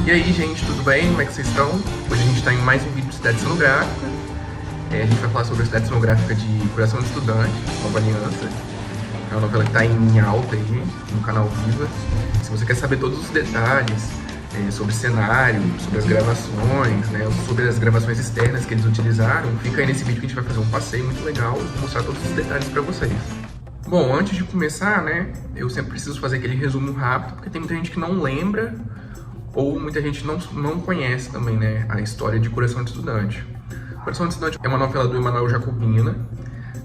E aí, gente, tudo bem? Como é que vocês estão? Hoje a gente está em mais um vídeo de Cidade Cenográfica. A gente vai falar sobre a Cidade Cenográfica de Coração de Estudante, Nova Aliança. É uma novela que está em alta aí, no canal Viva. Se você quer saber todos os detalhes sobre cenário, sobre as gravações, né, sobre as gravações externas que eles utilizaram, fica aí nesse vídeo que a gente vai fazer um passeio muito legal e mostrar todos os detalhes para vocês. Bom, antes de começar, né, eu sempre preciso fazer aquele resumo rápido, porque tem muita gente que não lembra ou muita gente não conhece também, né, a história de Coração de Estudante. Coração de Estudante é uma novela do Emanuel Jacobina,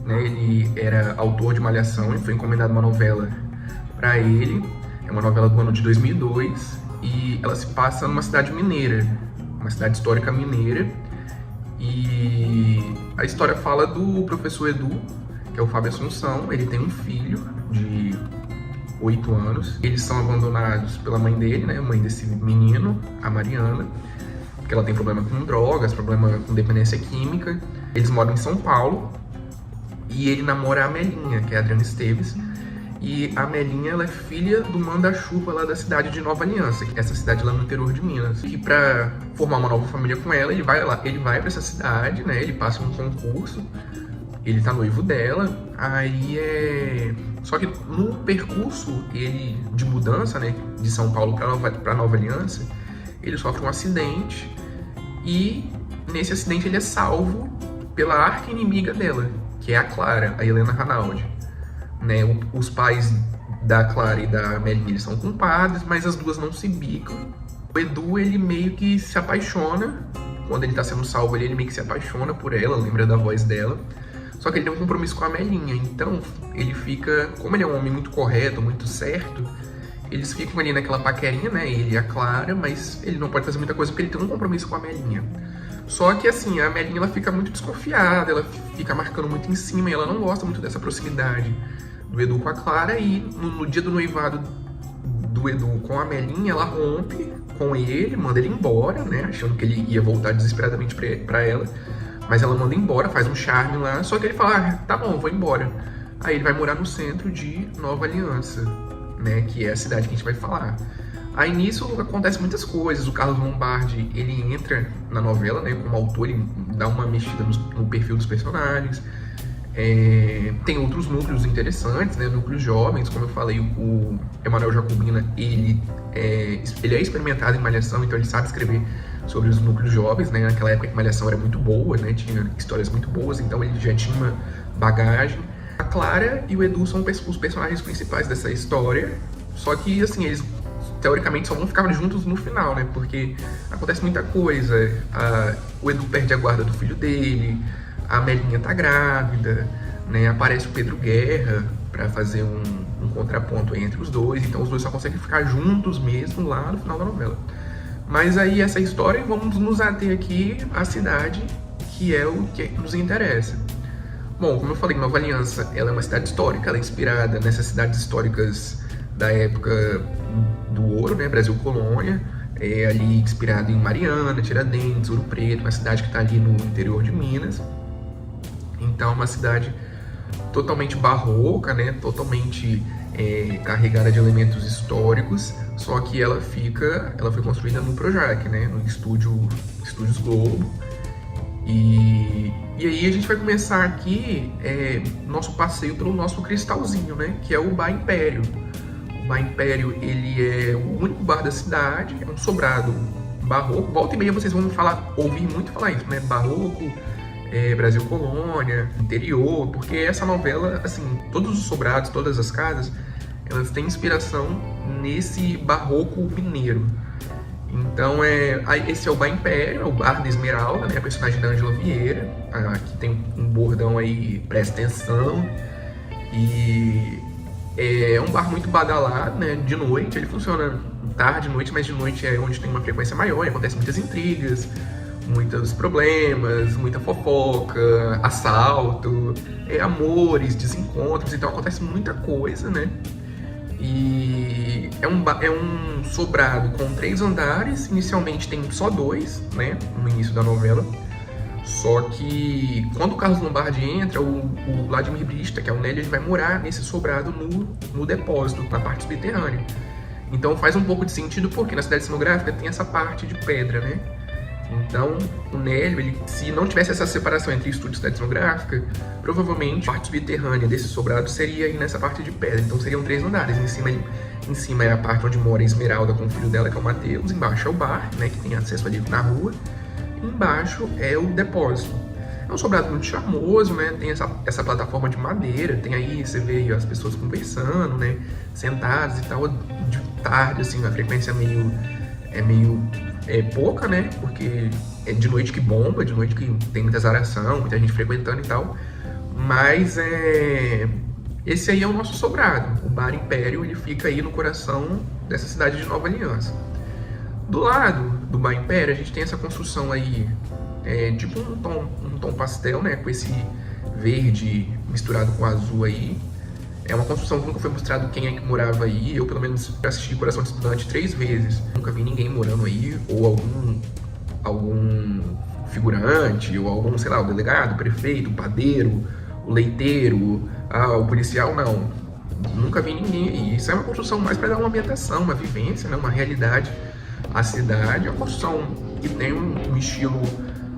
né, ele era autor de Malhação e foi encomendado uma novela para ele. É uma novela do ano de 2002 e ela se passa numa cidade mineira, uma cidade histórica mineira, e a história fala do professor Edu, que é o Fábio Assunção. Ele tem um filho de 8 anos. Eles são abandonados pela mãe dele, né? A mãe desse menino, a Mariana, porque ela tem problema com drogas, problema com dependência química. Eles moram em São Paulo e ele namora a Amelinha, que é a Adriana Esteves. E a Amelinha, ela é filha do manda-chuva lá da cidade de Nova Aliança, que é essa cidade lá no interior de Minas. E para formar uma nova família com ela, ele vai para essa cidade, né? Ele passa um concurso. Ele tá noivo dela, Só que no percurso ele de mudança, né, de São Paulo para Nova Aliança, ele sofre um acidente e nesse acidente ele é salvo pela arqui-inimiga dela, que é a Clara, a Helena Ranaldi. Né, os pais da Clara e da Amelinha, eles são culpados, mas as duas não se bicam. O Edu, ele meio que se apaixona, quando ele tá sendo salvo ele meio que se apaixona por ela, lembra da voz dela. Só que ele tem um compromisso com a Amelinha, então ele fica, como ele é um homem muito correto, muito certo, eles ficam ali naquela paquerinha, né, ele e a Clara, mas ele não pode fazer muita coisa porque ele tem um compromisso com a Amelinha. Só que assim, a Amelinha, ela fica muito desconfiada, ela fica marcando muito em cima e ela não gosta muito dessa proximidade do Edu com a Clara, e no dia do noivado do Edu com a Amelinha, ela rompe com ele, manda ele embora, né, achando que ele ia voltar desesperadamente pra ela. Mas ela manda embora, faz um charme lá, só que ele fala, tá bom, vou embora. Aí ele vai morar no centro de Nova Aliança, né, que é a cidade que a gente vai falar. Aí nisso acontecem muitas coisas. O Carlos Lombardi, ele entra na novela, né, como autor, ele dá uma mexida no perfil dos personagens. Tem outros núcleos interessantes, né, núcleos jovens, como eu falei, o Emanuel Jacobina, ele é experimentado em Malhação, então ele sabe escrever sobre os núcleos jovens, né, naquela época que Malhação era muito boa, né, tinha histórias muito boas, então ele já tinha uma bagagem. A Clara e o Edu são os personagens principais dessa história, só que, assim, eles teoricamente só vão ficar juntos no final, né, porque acontece muita coisa. O Edu perde a guarda do filho dele, a Amelinha tá grávida, né, aparece o Pedro Guerra para fazer um contraponto entre os dois, então os dois só conseguem ficar juntos mesmo lá no final da novela. Mas aí essa história, vamos nos ater aqui à cidade, que é o que nos interessa. Bom, como eu falei, Nova Aliança, ela é uma cidade histórica, ela é inspirada nessas cidades históricas da época do ouro, né, Brasil Colônia, é ali inspirado em Mariana, Tiradentes, Ouro Preto, uma cidade que está ali no interior de Minas. Então é uma cidade totalmente barroca, né, totalmente carregada de elementos históricos, só que ela foi construída no Projac, né, no Estúdios Globo. E aí a gente vai começar aqui nosso passeio pelo nosso cristalzinho, né, que é o Bar Império. O Bar Império, ele é o único bar da cidade, é um sobrado barroco. Volta e meia vocês vão ouvir muito falar isso, né, barroco, Brasil Colônia, interior, porque essa novela, assim, todos os sobrados, todas as casas, elas têm inspiração nesse barroco mineiro. Então, esse é o Bar Império, é o bar da Esmeralda, né, a personagem da Ângela Vieira, que tem um bordão aí, presta atenção, e é um bar muito badalado, né, de noite. Ele funciona tarde, noite, mas de noite é onde tem uma frequência maior, e acontecem muitas intrigas, muitos problemas, muita fofoca, assalto, amores, desencontros, então acontece muita coisa, né? E é um sobrado com 3 andares, inicialmente tem só 2, né, no início da novela. Só que quando o Carlos Lombardi entra, o Vladimir Brista, que é o Nélio, ele vai morar nesse sobrado no depósito, na parte subterrânea. Então faz um pouco de sentido porque na cidade cenográfica tem essa parte de pedra, né? Então, o Nélio, ele, se não tivesse essa separação entre estúdio e cidade cenográfica, provavelmente a parte subterrânea desse sobrado seria aí nessa parte de pedra. Então seriam 3 andares. Em cima é a parte onde mora a Esmeralda com o filho dela, que é o Matheus. Embaixo é o bar, né, que tem acesso ali na rua. E embaixo é o depósito. É um sobrado muito charmoso, né? Tem essa plataforma de madeira. Tem aí, você vê aí as pessoas conversando, né? Sentadas e tal. De tarde, assim, a frequência é meio pouca, né? Porque é de noite que bomba, de noite que tem muita azaração, muita gente frequentando e tal. Mas esse aí é o nosso sobrado. O Bar Império, ele fica aí no coração dessa cidade de Nova Aliança. Do lado do Bar Império, a gente tem essa construção aí, tipo um tom pastel, né? Com esse verde misturado com azul aí. É uma construção que nunca foi mostrado quem é que morava aí. Eu, pelo menos, assisti Coração de Estudante 3 vezes. Nunca vi ninguém morando aí, ou algum figurante, ou algum, sei lá, o delegado, o prefeito, o padeiro, o leiteiro, o policial, não. Nunca vi ninguém aí. Isso é uma construção mais para dar uma ambientação, uma vivência, né? Uma realidade à cidade. É uma construção que tem um estilo,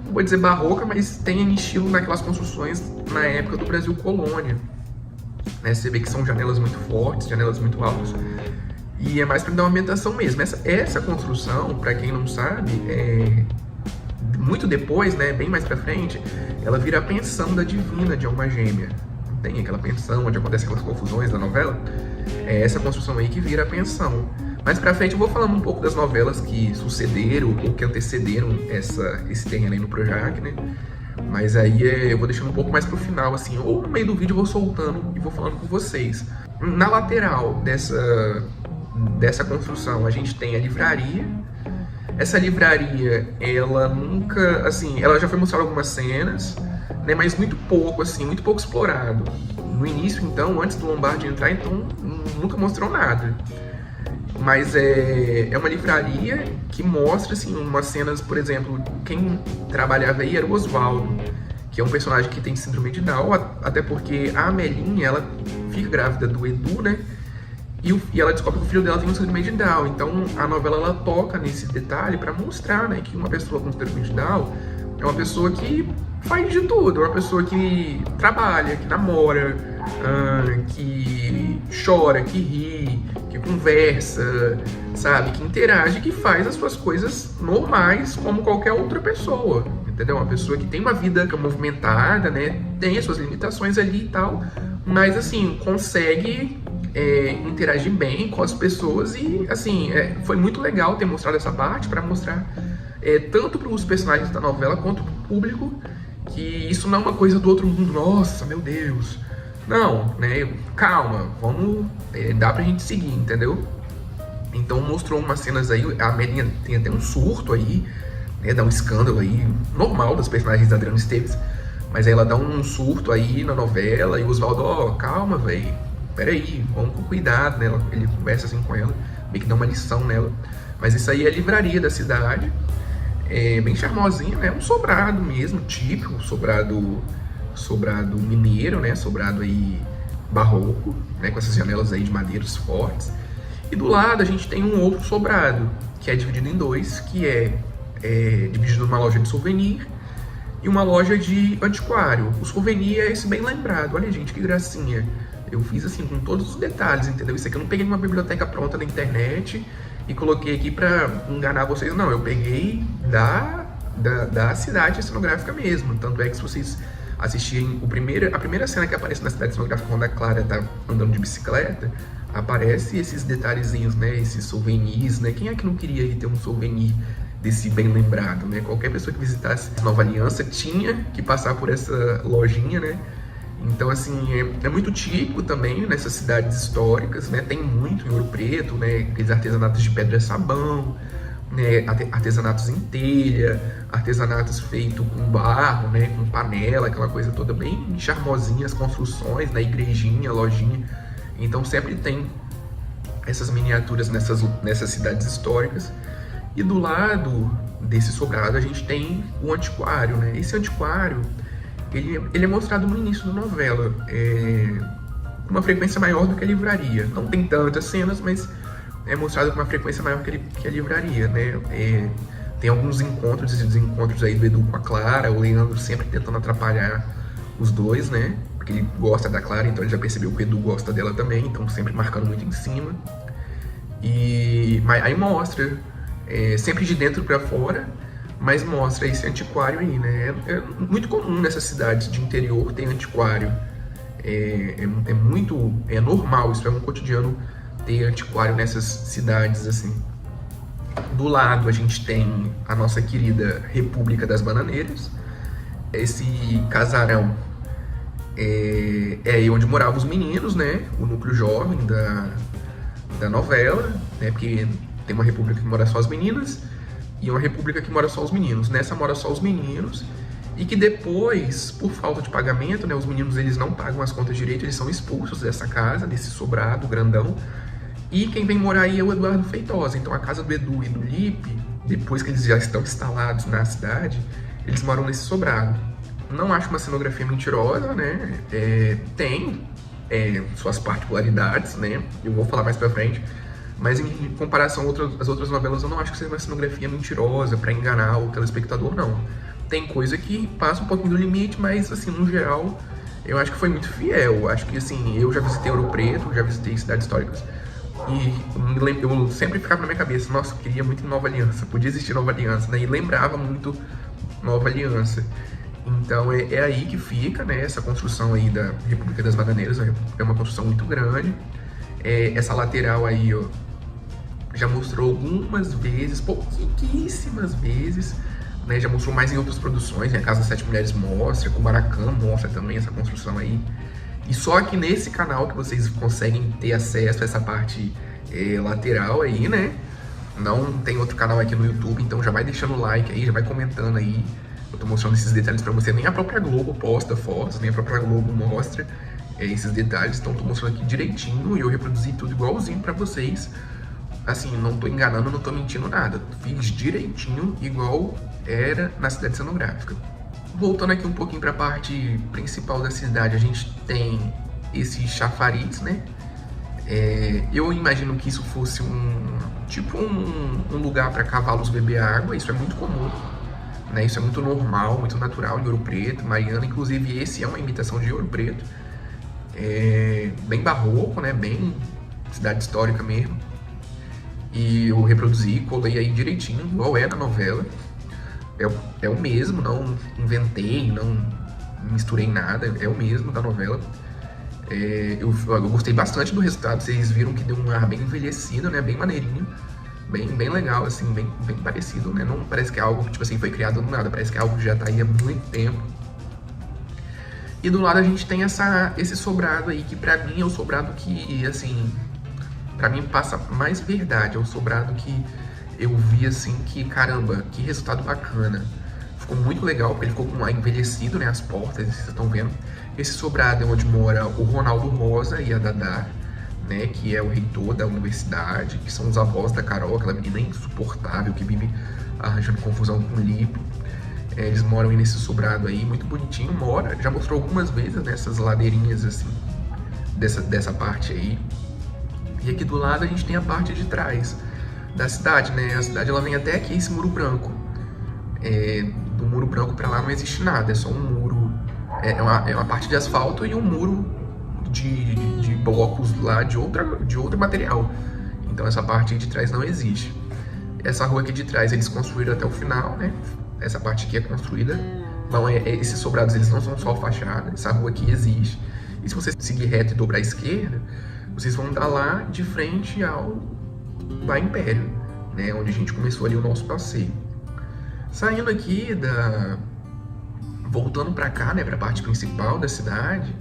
não vou dizer barroca, mas tem estilo naquelas construções na época do Brasil colônia. Você vê que são janelas muito fortes, janelas muito altas, e é mais para dar uma ambientação mesmo. Essa construção, para quem não sabe, muito depois, né, bem mais para frente, ela vira a pensão da Divina de Alma Gêmea. Tem aquela pensão onde acontecem aquelas confusões da novela. É essa construção aí que vira a pensão. Mais pra frente eu vou falando um pouco das novelas que sucederam ou que antecederam esse terreno aí no Projac, né? Mas aí eu vou deixando um pouco mais pro final, assim, ou no meio do vídeo eu vou soltando e vou falando com vocês. Na lateral dessa construção a gente tem a livraria. Essa livraria, ela nunca, assim, ela já foi mostrada algumas cenas, né, mas muito pouco, assim, muito pouco explorado. No início, então, antes do Lombardi entrar, então, nunca mostrou nada. Mas é uma livraria que mostra, assim, umas cenas, por exemplo, quem trabalhava aí era o Oswaldo, que é um personagem que tem síndrome de Down, até porque a Amelinha, ela fica grávida do Edu, né? E ela descobre que o filho dela tem um síndrome de Down. Então a novela ela toca nesse detalhe para mostrar, né, que uma pessoa com síndrome de Down é uma pessoa que faz de tudo, é uma pessoa que trabalha, que namora, que chora, que ri, que conversa, sabe, que interage, que faz as suas coisas normais como qualquer outra pessoa, entendeu? Uma pessoa que tem uma vida movimentada, né, tem as suas limitações ali e tal, mas assim, consegue interagir bem com as pessoas e assim, foi muito legal ter mostrado essa parte para mostrar tanto para os personagens da novela quanto para o público que isso não é uma coisa do outro mundo, nossa, meu Deus. Não, né? Calma, vamos. Dá pra gente seguir, entendeu? Então mostrou umas cenas aí, a Amelinha tem até um surto aí, né? Dá um escândalo aí, normal das personagens da Adriana Esteves. Mas aí ela dá um surto aí na novela e o Oswaldo, calma, velho. Peraí, vamos com cuidado, né? Ele conversa assim com ela, meio que dá uma lição nela. Mas isso aí é a livraria da cidade. Bem charmosinha, né? Um sobrado mesmo, típico, sobrado mineiro, né? Sobrado aí barroco, né? Com essas janelas aí de madeiras fortes. E do lado a gente tem um outro sobrado, que é dividido em dois, que é dividido numa loja de souvenir e uma loja de antiquário. O souvenir é esse bem lembrado, olha gente, que gracinha. Eu fiz assim com todos os detalhes, entendeu? Isso aqui eu não peguei uma biblioteca pronta na internet e coloquei aqui pra enganar vocês, não. Eu peguei da cidade cenográfica mesmo. Tanto é que se vocês assistirem a primeira cena que aparece na cidade cenográfica, quando a Clara tá andando de bicicleta, aparece esses detalhezinhos, né? Esses souvenirs, né? Quem é que não queria ir ter um souvenir desse bem lembrado, né? Qualquer pessoa que visitasse Nova Aliança tinha que passar por essa lojinha, né? Então, assim, é muito típico também nessas cidades históricas, né? Tem muito em Ouro Preto, né? Aqueles artesanatos de pedra-sabão, né? Artesanatos em telha, artesanatos feitos com barro, né? Com panela, aquela coisa toda bem charmosinha, as construções, na igrejinha, lojinha. Então, sempre tem essas miniaturas nessas cidades históricas. E do lado desse sobrado, a gente tem o antiquário, né? Esse antiquário, ele é mostrado no início da novela, com uma frequência maior do que a livraria. Não tem tantas cenas, mas é mostrado com uma frequência maior que a livraria, né? Tem alguns encontros e desencontros aí do Edu com a Clara, o Leandro sempre tentando atrapalhar os dois, né? Porque ele gosta da Clara, então ele já percebeu que o Edu gosta dela também, então sempre marcando muito em cima. Mas aí mostra, sempre de dentro para fora, mas mostra esse antiquário aí, né? É muito comum nessas cidades de interior ter antiquário. É normal, isso é um cotidiano ter antiquário nessas cidades assim. Do lado a gente tem a nossa querida República das Bananeiras. Esse casarão é aí onde moravam os meninos, né? O núcleo jovem da novela, né? Porque tem uma república que mora só as meninas e uma república que mora só os meninos. Nessa mora só os meninos e que depois, por falta de pagamento, né? Os meninos eles não pagam as contas direito, eles são expulsos dessa casa, desse sobrado grandão. E quem vem morar aí é o Eduardo Feitosa. Então a casa do Edu e do Lipe, depois que eles já estão instalados na cidade, eles moram nesse sobrado. Não acho uma cenografia mentirosa, né? Tem suas particularidades, né? Eu vou falar mais pra frente. Mas em comparação às outras novelas, eu não acho que seja uma cenografia mentirosa pra enganar o telespectador, não. Tem coisa que passa um pouquinho do limite, mas assim, no geral, eu acho que foi muito fiel. Acho que assim, eu já visitei Ouro Preto, já visitei cidades históricas. E eu sempre ficava na minha cabeça, nossa, eu queria muito Nova Aliança, podia existir Nova Aliança, né? E lembrava muito Nova Aliança. Então é aí que fica, né, essa construção aí da República das Bananeiras, é uma construção muito grande. Essa lateral aí, ó, já mostrou algumas vezes, pouquíssimas vezes, né? Já mostrou mais em outras produções, né? A Casa das Sete Mulheres mostra, Kubanacan mostra também essa construção aí. E só aqui nesse canal que vocês conseguem ter acesso a essa parte lateral aí, né? Não tem outro canal aqui no YouTube, então já vai deixando o like aí, já vai comentando aí. Eu tô mostrando esses detalhes pra você. Nem a própria Globo posta fotos, nem a própria Globo mostra esses detalhes. Então tô mostrando aqui direitinho e eu reproduzi tudo igualzinho pra vocês. Assim, não tô enganando, não tô mentindo nada. Fiz direitinho, igual era na cidade cenográfica. Voltando aqui um pouquinho para a parte principal da cidade, a gente tem esses chafariz, né? Eu imagino que isso fosse um lugar para cavalos beber água. Isso é muito comum, né? Isso é muito normal, muito natural em Ouro Preto, Mariana. Inclusive esse é uma imitação de Ouro Preto, bem barroco, né? Bem cidade histórica mesmo. E eu reproduzi, colei aí direitinho, igual é na novela. É o mesmo, não inventei, não misturei nada, é o mesmo da novela. Eu gostei bastante do resultado, vocês viram que deu um ar bem envelhecido, né? Bem maneirinho, bem legal, assim, bem parecido, né? Não parece que é algo que, tipo assim, foi criado do nada, parece que é algo que já tá aí há muito tempo. E do lado a gente tem esse sobrado aí, que pra mim é o sobrado que, assim, pra mim passa mais verdade, é o sobrado que eu vi assim que, caramba, que resultado bacana. Ficou muito legal, porque ele ficou com um ar envelhecido, né, as portas, vocês estão vendo. Esse sobrado é onde mora o Ronaldo Rosa e a Dadá, né, que é o reitor da universidade, que são os avós da Carol, aquela menina insuportável que vive arranjando confusão com o Lipe. Eles moram aí nesse sobrado aí, muito bonitinho, já mostrou algumas vezes nessas ladeirinhas assim, dessa parte aí. E aqui do lado a gente tem a parte de trás da cidade, né? A cidade ela vem até aqui, esse muro branco. Do muro branco pra lá não existe nada, é só um muro, é uma parte de asfalto e um muro de blocos lá de outro material. Então essa parte de trás não existe. Essa rua aqui de trás eles construíram até o final, né? Essa parte aqui é construída. Não esses sobrados eles não são só fachada, essa rua aqui existe. E se você seguir reto e dobrar à esquerda, vocês vão dar lá de frente ao Bar Império, né, onde a gente começou ali o nosso passeio. Saindo aqui voltando para cá, né, para a parte principal da cidade,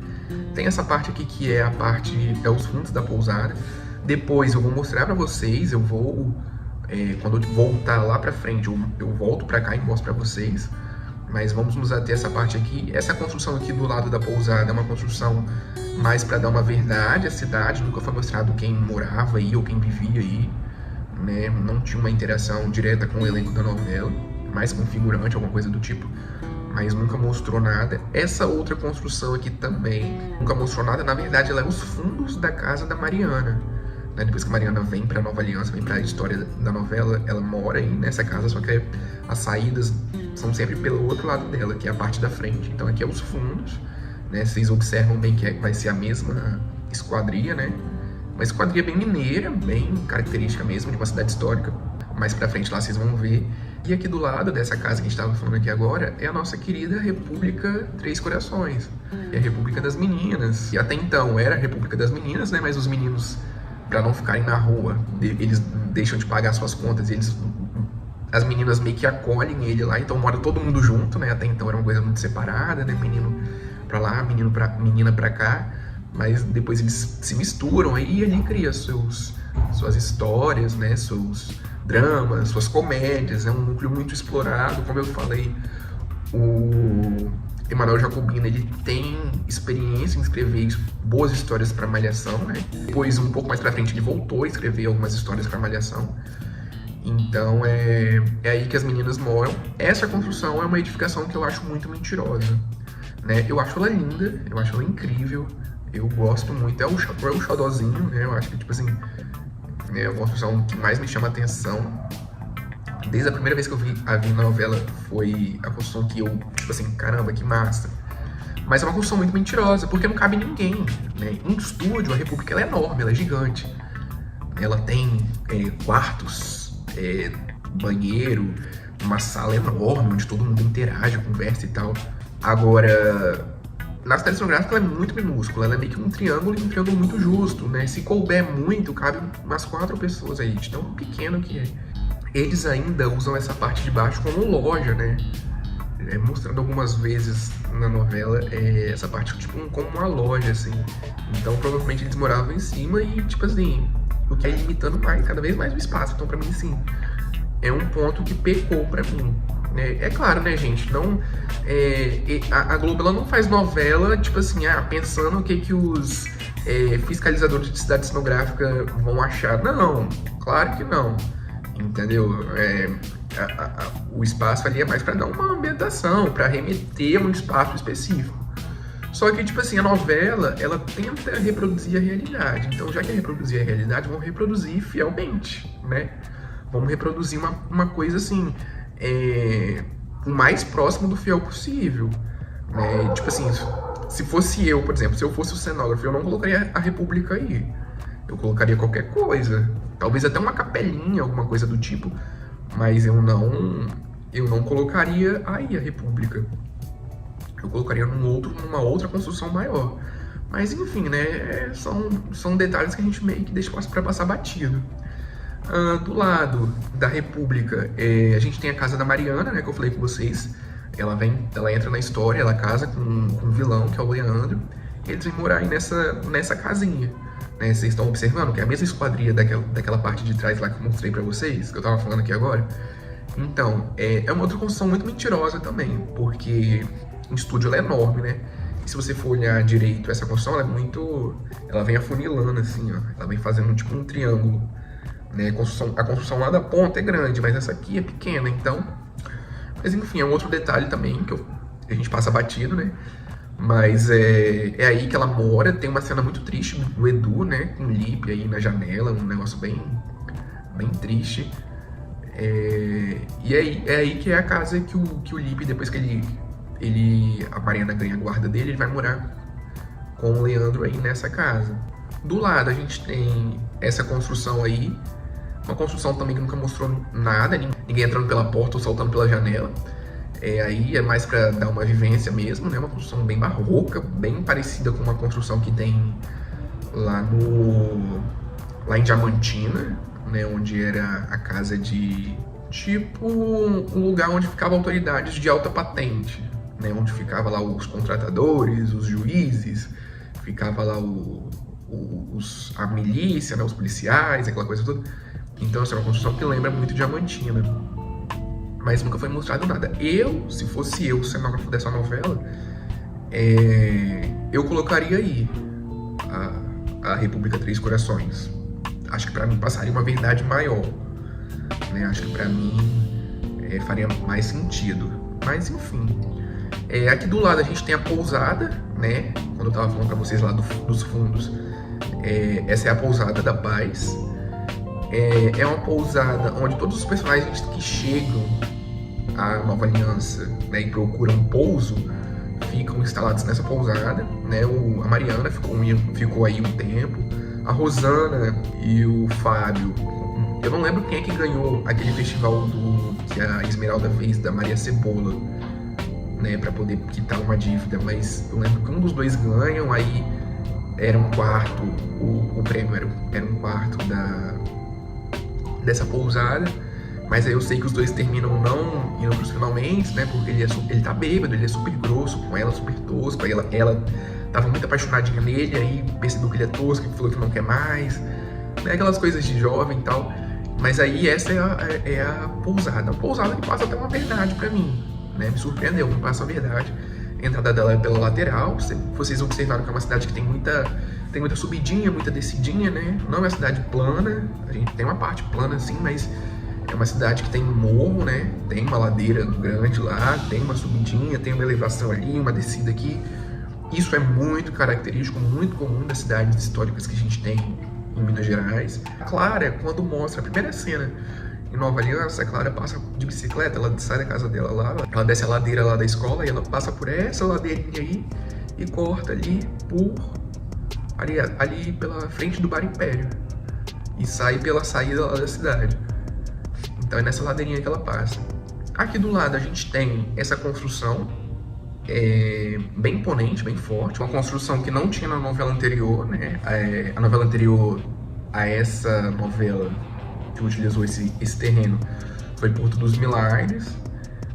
tem essa parte aqui que é os fundos da pousada. Depois eu vou mostrar para vocês, quando eu voltar lá para frente, eu volto para cá e mostro para vocês. Mas vamos nos ater a essa parte aqui. Essa construção aqui do lado da pousada é uma construção mais para dar uma verdade à cidade. Nunca foi mostrado quem morava aí ou quem vivia aí, né? Não tinha uma interação direta com o elenco da novela, mais com figurante, alguma coisa do tipo, mas nunca mostrou nada. Essa outra construção aqui também nunca mostrou nada. Na verdade, ela é os fundos da casa da Mariana, né? Depois que a Mariana vem pra Nova Aliança, vem pra história da novela, ela mora aí nessa casa, só que as saídas são sempre pelo outro lado dela, que é a parte da frente. Então aqui é os fundos, né? Vocês observam bem que vai ser a mesma esquadria, né? Uma esquadria bem mineira, bem característica mesmo de uma cidade histórica. Mais pra frente lá vocês vão ver. E aqui do lado dessa casa que a gente estava falando aqui agora é a nossa querida República Três Corações. É a República das Meninas. E até então era a República das Meninas, né? Mas os meninos, pra não ficarem na rua, eles deixam de pagar suas contas e as meninas meio que acolhem ele lá, então mora todo mundo junto, né? Até então era uma coisa muito separada, né? Menino pra lá, menina pra cá. Mas depois eles se misturam aí e ali cria suas histórias, né? Seus dramas, suas comédias. É um núcleo muito explorado. Como eu falei, o Emanuel Jacobina, ele tem experiência em escrever boas histórias para Malhação, né? Depois, um pouco mais pra frente, ele voltou a escrever algumas histórias para Malhação. Então é aí que as meninas moram. Essa construção é uma edificação que eu acho muito mentirosa, né? Eu acho ela linda, eu acho ela incrível. Eu gosto muito, é o xodózinho, né? Eu acho que, tipo assim, é a construção que mais me chama a atenção. Desde a primeira vez que eu vi na novela, foi a construção que eu, tipo assim, caramba, que massa. Mas é uma construção muito mentirosa, porque não cabe ninguém, né? Em estúdio, a República, ela é enorme, ela é gigante. Ela tem quartos, banheiro, uma sala enorme, onde todo mundo interage, conversa e tal. Agora, na cidade cenográfica ela é muito minúscula, ela é meio que um triângulo e um triângulo muito justo, né? Se couber muito, cabe umas 4 pessoas aí, de tão pequeno que é. Eles ainda usam essa parte de baixo como loja, né? Mostrando algumas vezes na novela essa parte tipo como uma loja, assim. Então provavelmente eles moravam em cima e, tipo assim, o que é limitando cada vez mais o espaço. Então pra mim, sim, é um ponto que pecou pra mim. É claro, né, gente, não, a Globo ela não faz novela, tipo assim, pensando o que os fiscalizadores de cidade cenográfica vão achar. Não, claro que não, entendeu? O espaço ali é mais para dar uma ambientação, para remeter a um espaço específico. Só que, tipo assim, a novela, ela tenta reproduzir a realidade. Então, já que é reproduzir a realidade, vamos reproduzir fielmente, né? Vamos reproduzir uma coisa assim, o mais próximo do fiel possível, né? Tipo assim, se fosse eu, por exemplo, se eu fosse o cenógrafo, eu não colocaria a República aí. Eu colocaria qualquer coisa, talvez até uma capelinha, alguma coisa do tipo, mas eu não colocaria aí a República. Eu colocaria numa outra construção maior. Mas enfim, né? São detalhes que a gente meio que deixa pra passar batido. Do lado da República, a gente tem a casa da Mariana, né, que eu falei com vocês. Ela entra na história, ela casa com um vilão, que é o Leandro. E eles vêm morar aí nessa casinha, né? Vocês estão observando que é a mesma esquadria daquela parte de trás lá que eu mostrei pra vocês, que eu tava falando aqui agora. Então, é uma outra construção muito mentirosa também, porque o estúdio ela é enorme, né? E se você for olhar direito, essa construção ela vem afunilando assim, ó. Ela vem fazendo tipo um triângulo. Né? A construção lá da ponta é grande, mas essa aqui é pequena, então... Mas enfim, é um outro detalhe também que a gente passa batido, né? Mas é aí que ela mora. Tem uma cena muito triste do Edu, né? Com o Lipe aí na janela, um negócio bem triste. E é aí que é a casa que o Lipe, depois que a Mariana ganha a guarda dele, ele vai morar com o Leandro aí nessa casa. Do lado a gente tem essa construção aí, uma construção também que nunca mostrou nada, ninguém entrando pela porta ou saltando pela janela. Aí é mais para dar uma vivência mesmo, né? Uma construção bem barroca, bem parecida com uma construção que tem lá em Diamantina, né? Onde era a casa de tipo um lugar onde ficavam autoridades de alta patente, né? Onde ficava lá os contratadores, os juízes, ficava lá a milícia, né? Os policiais, aquela coisa toda. Então, assim, é uma construção que lembra muito Diamantina, mas nunca foi mostrado nada. Se fosse eu, o cenógrafo dessa novela, eu colocaria aí a República Três Corações. Acho que pra mim passaria uma verdade maior, né? Acho que pra mim faria mais sentido. Mas enfim, aqui do lado a gente tem a pousada, né? Quando eu tava falando pra vocês lá dos fundos, Essa é a Pousada da Paz. É uma pousada onde todos os personagens que chegam à Nova Aliança, né, e procuram pouso ficam instalados nessa pousada, né? A Mariana ficou aí um tempo, a Rosana e o Fábio. Eu não lembro quem é que ganhou aquele festival que a Esmeralda fez da Maria Cebola, né, para poder quitar uma dívida, mas eu lembro que um dos dois ganham, aí era um quarto, o prêmio era um quarto dessa pousada, mas aí eu sei que os dois terminam não indo pros finalmente, né, porque ele tá bêbado, ele é super grosso com ela, super tosco, aí ela tava muito apaixonadinha nele, aí percebeu que ele é tosco, falou que não quer mais, né, aquelas coisas de jovem e tal. Mas aí essa é a pousada que passa até uma verdade pra mim, né, me surpreendeu, me passa a verdade. A entrada dela é pela lateral, vocês observaram que é uma cidade que tem muita subidinha, muita descidinha, né? Não é uma cidade plana, a gente tem uma parte plana assim, mas é uma cidade que tem um morro, né? Tem uma ladeira grande lá, tem uma subidinha, tem uma elevação ali, uma descida aqui. Isso é muito característico, muito comum das cidades históricas que a gente tem em Minas Gerais. A Clara, quando mostra a primeira cena em Nova Aliança, a Clara passa de bicicleta, ela sai da casa dela lá, ela desce a ladeira lá da escola e ela passa por essa ladeirinha aí e corta ali pela frente do Bar Império e sai pela saída lá da cidade. Então é nessa ladeirinha que ela passa. Aqui do lado a gente tem essa construção bem imponente, bem forte, uma construção que não tinha na novela anterior, né? A novela anterior a essa novela que utilizou esse terreno foi Porto dos Milagres,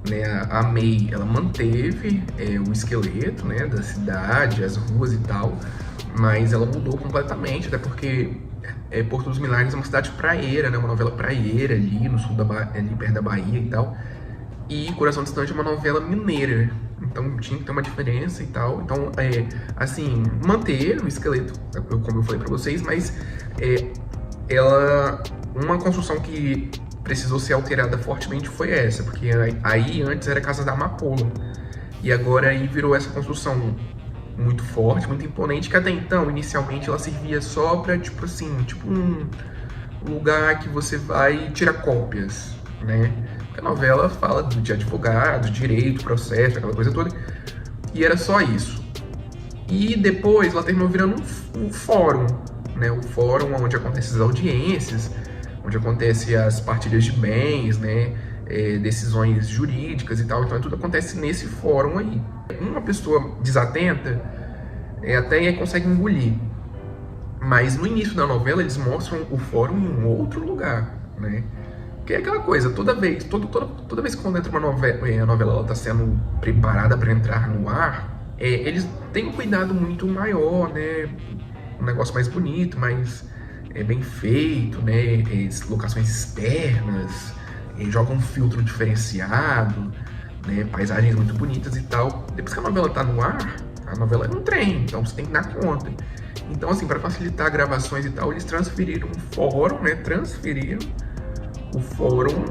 né? A May, ela manteve o esqueleto, né, da cidade, as ruas e tal, mas ela mudou completamente, até porque Porto dos Milagres é uma cidade praieira, né, uma novela praieira ali no sul ali perto da Bahia e tal, e Coração Distante é uma novela mineira, então tinha que ter uma diferença e tal. Então, assim, manter o esqueleto, como eu falei pra vocês, mas uma construção que precisou ser alterada fortemente foi essa, porque aí antes era a Casa da Amapola, e agora aí virou essa construção muito forte, muito imponente, que até então, inicialmente, ela servia só pra, tipo um lugar que você vai tirar cópias, né? Porque a novela fala de advogado, direito, processo, aquela coisa toda, e era só isso. E depois ela terminou virando um fórum, né? O fórum onde acontecem as audiências, onde acontecem as partilhas de bens, né? Decisões jurídicas e tal, então tudo acontece nesse fórum aí. Uma pessoa desatenta até consegue engolir, mas no início da novela eles mostram o fórum em um outro lugar, né? Que é aquela coisa, toda vez que quando entra uma novela, a novela ela tá sendo preparada para entrar no ar, eles têm um cuidado muito maior, né? Um negócio mais bonito, mais bem feito, né? Locações externas, joga um filtro diferenciado, né? Paisagens muito bonitas e tal. Depois que a novela tá no ar, a novela é um trem, então você tem que dar conta. Então, assim, para facilitar gravações e tal, eles transferiram o fórum, né? Transferiram o fórum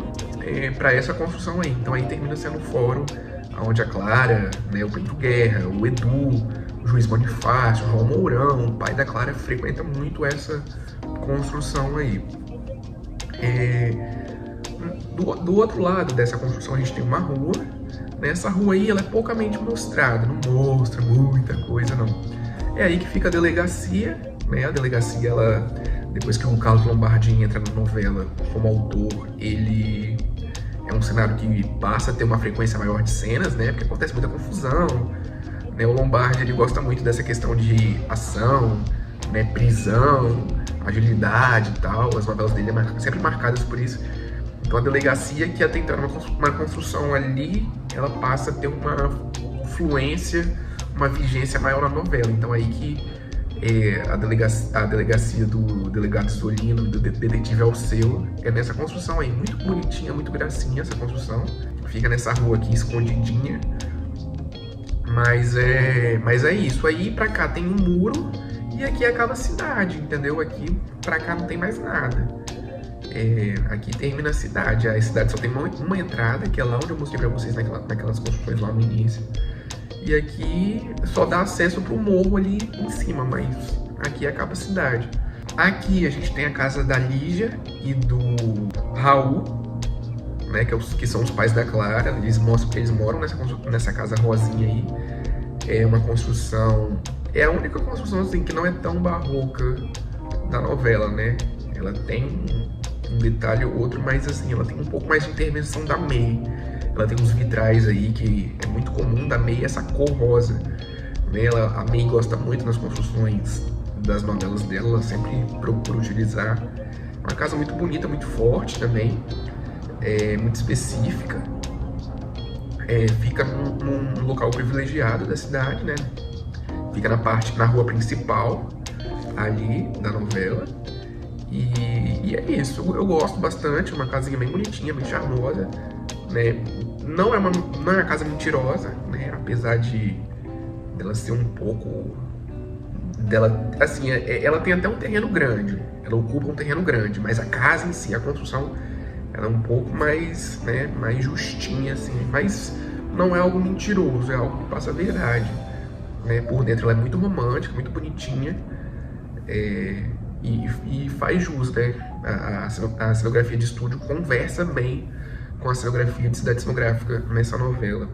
para essa construção aí. Então aí termina sendo o fórum onde a Clara, né, o Pedro Guerra, o Edu, o Juiz Bonifácio, o João Mourão, o pai da Clara, frequenta muito essa construção aí. Do outro lado dessa construção a gente tem uma rua. Nessa rua aí ela é poucamente mostrada, não mostra muita coisa não. É aí que fica a delegacia, né? A delegacia, ela, depois que o Carlos Lombardini entra na novela como autor, ele é um cenário que passa a ter uma frequência maior de cenas, né? Porque acontece muita confusão, né? O Lombardi, ele gosta muito dessa questão de ação, né? Prisão, agilidade e tal. As novelas dele são sempre marcadas por isso. Então a delegacia, que até então era uma construção ali, ela passa a ter uma fluência, uma vigência maior na novela. Então aí que a delegacia do delegado Solino, do detetive Alceu, é nessa construção aí, muito bonitinha, muito gracinha essa construção. Fica nessa rua aqui, escondidinha. Mas é isso. Aí pra cá tem um muro e aqui acaba a cidade, entendeu? Aqui pra cá não tem mais nada. Aqui termina a cidade só tem uma entrada, que é lá onde eu mostrei pra vocês naquelas construções lá no início. E aqui só dá acesso pro morro ali em cima, mas aqui acaba a cidade. Aqui a gente tem a casa da Lígia e do Raul, né, que são os pais da Clara. Eles mostram que eles moram nessa casa rosinha aí. É uma construção... É a única construção assim, que não é tão barroca da novela, né? Ela tem um detalhe ou outro, mas assim, ela tem um pouco mais de intervenção da May. Ela tem uns vitrais aí que é muito comum da May, essa cor rosa. Né? A May gosta muito nas construções das novelas dela, ela sempre procura utilizar. É uma casa muito bonita, muito forte também, muito específica. Fica num local privilegiado da cidade, né? Fica na rua principal ali da novela. E é isso, eu gosto bastante, uma casinha bem bonitinha, bem charmosa, né? Não é uma casa mentirosa, né? Apesar de ela ser um pouco... assim, ela tem até um terreno grande, ela ocupa um terreno grande, mas a casa em si, a construção, ela é um pouco mais, né, mais justinha, assim, mas não é algo mentiroso, é algo que passa a verdade, né? Por dentro ela é muito romântica, muito bonitinha, e faz jus, né? A cenografia de estúdio conversa bem com a cenografia de cidade cenográfica nessa novela.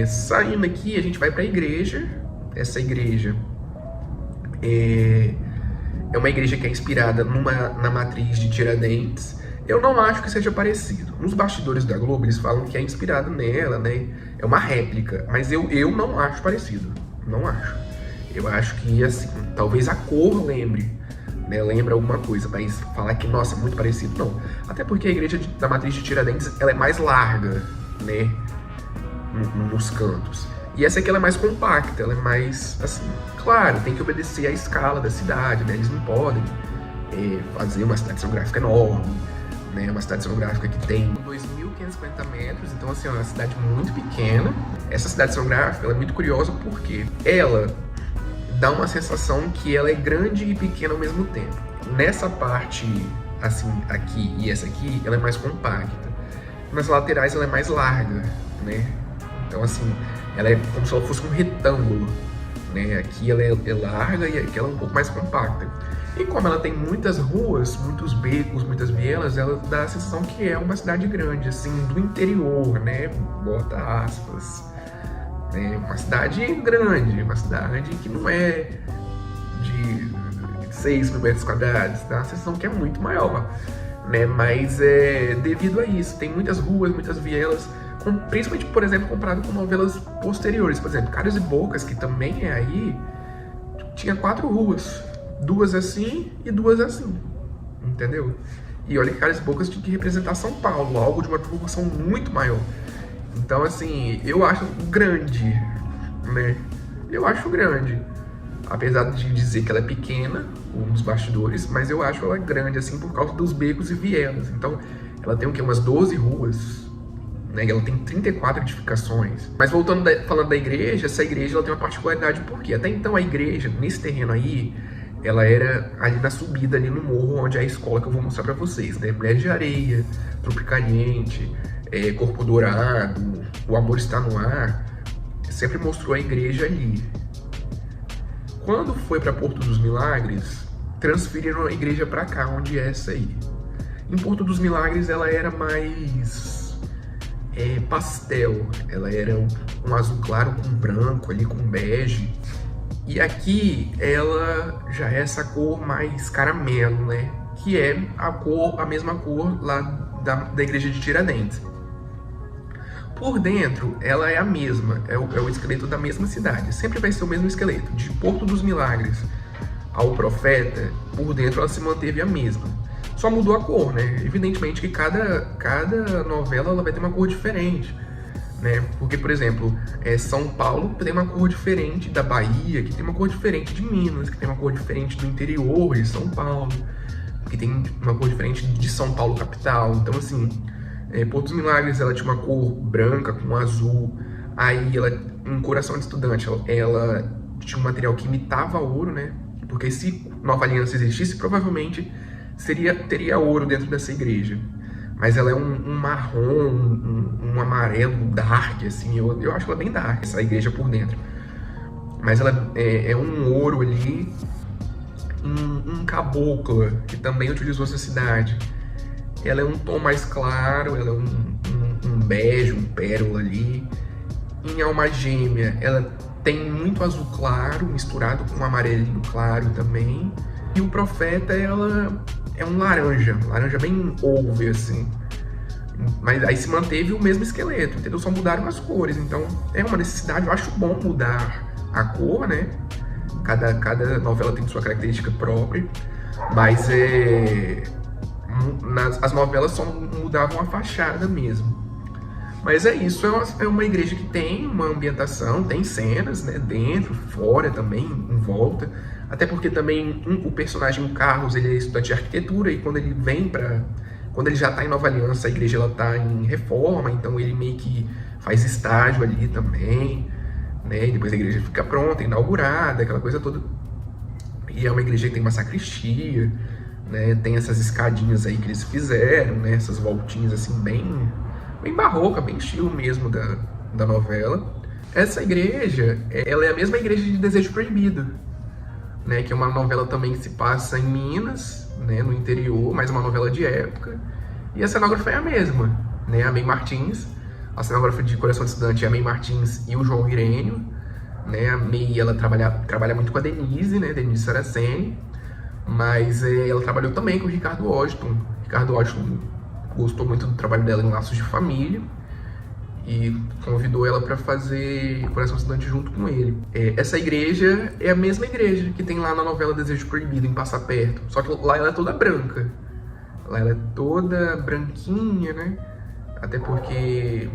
Saindo aqui, a gente vai para a igreja. Essa igreja é uma igreja que é inspirada na matriz de Tiradentes. Eu não acho que seja parecido. Nos bastidores da Globo, eles falam que é inspirado nela, né? É uma réplica, mas eu não acho parecido. Não acho. Eu acho que, assim, talvez a cor lembre, né? Lembra alguma coisa, mas falar que, nossa, é muito parecido, não. Até porque a igreja da matriz de Tiradentes, ela é mais larga, né? Nos cantos. E essa aqui ela é mais compacta, ela é mais, assim, claro, tem que obedecer à escala da cidade, né? Eles não podem fazer uma cidade cenográfica enorme, né? Uma cidade cenográfica que tem 2.550 metros, então assim, é uma cidade muito pequena. Essa cidade cenográfica ela é muito curiosa porque ela dá uma sensação que ela é grande e pequena ao mesmo tempo. Nessa parte, assim, aqui e essa aqui, ela é mais compacta. Nas laterais ela é mais larga, né? Então assim, ela é como se ela fosse um retângulo, né? Aqui ela é larga e aqui ela é um pouco mais compacta. E como ela tem muitas ruas, muitos becos, muitas vielas, ela dá a sensação que é uma cidade grande, assim, do interior, né? Bota aspas. Uma cidade grande, uma cidade que não é de 6 mil metros quadrados, dá a sensação que é muito maior, né? Mas devido a isso, tem muitas ruas, muitas vielas, principalmente, por exemplo, comparado com novelas posteriores. Por exemplo, Caras e Bocas, que também é aí, tinha 4 ruas, 2 assim e 2 assim, entendeu? E olha que Caras e Bocas tinha que representar São Paulo, algo de uma proporção muito maior. Então, assim, eu acho grande, né? Eu acho grande. Apesar de dizer que ela é pequena, nos bastidores, mas eu acho ela grande, assim, por causa dos becos e vielas. Então, ela tem o quê? Umas 12 ruas, né? Ela tem 34 edificações. Mas voltando, falando da igreja, essa igreja ela tem uma particularidade, porque até então a igreja, nesse terreno aí, ela era ali na subida, ali no morro, onde é a escola que eu vou mostrar pra vocês, né? Mulher de Areia, Tropicaliente, Corpo Dourado, O Amor Está no Ar, sempre mostrou a igreja ali. Quando foi para Porto dos Milagres, transferiram a igreja para cá, onde é essa aí. Em Porto dos Milagres ela era mais pastel, ela era um azul claro com branco, ali com bege. E aqui ela já é essa cor mais caramelo, né? Que é a mesma cor lá da igreja de Tiradentes. Por dentro, ela é a mesma, é o esqueleto da mesma cidade. Sempre vai ser o mesmo esqueleto. De Porto dos Milagres ao Profeta, por dentro ela se manteve a mesma. Só mudou a cor, né? Evidentemente que cada novela ela vai ter uma cor diferente, né? Porque, por exemplo, São Paulo tem uma cor diferente da Bahia, que tem uma cor diferente de Minas, que tem uma cor diferente do interior de São Paulo, que tem uma cor diferente de São Paulo capital. Então, assim, Porto dos Milagres ela tinha uma cor branca com azul. Aí ela, em Coração de Estudante, ela tinha um material que imitava ouro, né? Porque se Nova Aliança existisse, provavelmente teria ouro dentro dessa igreja. Mas ela é um marrom, um amarelo dark, assim. Eu acho ela bem dark, essa igreja por dentro. mas ela é um ouro ali, um cabocla, que também utilizou essa cidade. Ela é um tom mais claro, ela é um bege, um pérola ali. Em Alma Gêmea, ela tem muito azul claro, misturado com um amarelinho claro também. E o Profeta, ela é um laranja bem over, assim. Mas aí se manteve o mesmo esqueleto, entendeu? Só mudaram as cores, então é uma necessidade. Eu acho bom mudar a cor, né? Cada novela tem sua característica própria, mas as novelas só mudavam a fachada mesmo. Mas é isso, é uma igreja que tem uma ambientação, tem cenas, né, dentro, fora também, em volta. Até porque também o personagem, o Carlos, ele é estudante de arquitetura e quando ele vem para... Quando ele já está em Nova Aliança, a igreja ela tá em reforma, então ele meio que faz estágio ali também, né? E depois a igreja fica pronta, inaugurada, aquela coisa toda. E é uma igreja que tem uma sacristia, né? Tem essas escadinhas aí que eles fizeram, né? Essas voltinhas assim bem barroca, bem estilo mesmo da novela. Essa igreja, ela é a mesma igreja de Desejo Proibido, né? Que é uma novela também que se passa em Minas, né, no interior, mas uma novela de época. E a cenógrafa é a mesma, né? A May Martins. A cenógrafa de Coração de Estudante é a May Martins e o João Irênio, né? A May, ela trabalha muito com a Denise, né? Denise Saraceni, mas ela trabalhou também com o Ricardo Washington. Ricardo Washington gostou muito do trabalho dela em Laços de Família e convidou ela para fazer Coração Estudante junto com ele. Essa igreja é a mesma igreja que tem lá na novela Desejo Proibido, em Passa Perto, só que lá ela é toda branca. Lá ela é toda branquinha, né? Até porque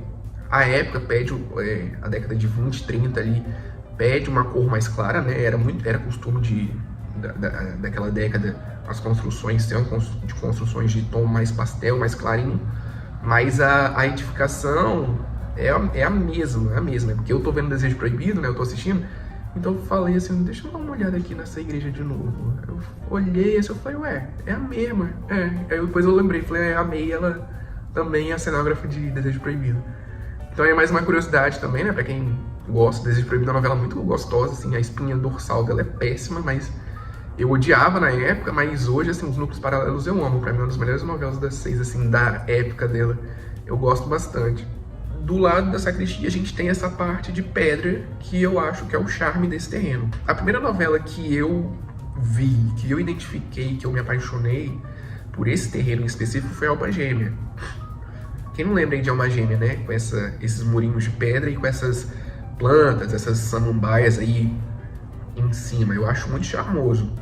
a época pede, a década de 20, 30 ali, pede uma cor mais clara, né? Era costume daquela década as construções de construções de tom mais pastel, mais clarinho, mas a edificação é a mesma, porque eu tô vendo Desejo Proibido, né, eu tô assistindo, então eu falei assim, deixa eu dar uma olhada aqui nessa igreja de novo. Eu olhei assim, eu falei, ué, é a mesma, aí depois eu lembrei, falei, a May, ela também é a cenógrafa de Desejo Proibido. Então é mais uma curiosidade também, né, pra quem gosta. Desejo Proibido é uma novela muito gostosa, assim, a espinha dorsal dela é péssima, mas eu odiava na época, mas hoje, assim, Os Núcleos Paralelos eu amo. Pra mim é uma das melhores novelas das 6, assim, da época dela. Eu gosto bastante. Do lado da sacristia, a gente tem essa parte de pedra, que eu acho que é o charme desse terreno. A primeira novela que eu vi, que eu identifiquei, que eu me apaixonei por esse terreno em específico foi Alma Gêmea. Quem não lembra aí de Alma Gêmea, né? Com esses murinhos de pedra e com essas plantas, essas samambaias aí em cima. Eu acho muito charmoso.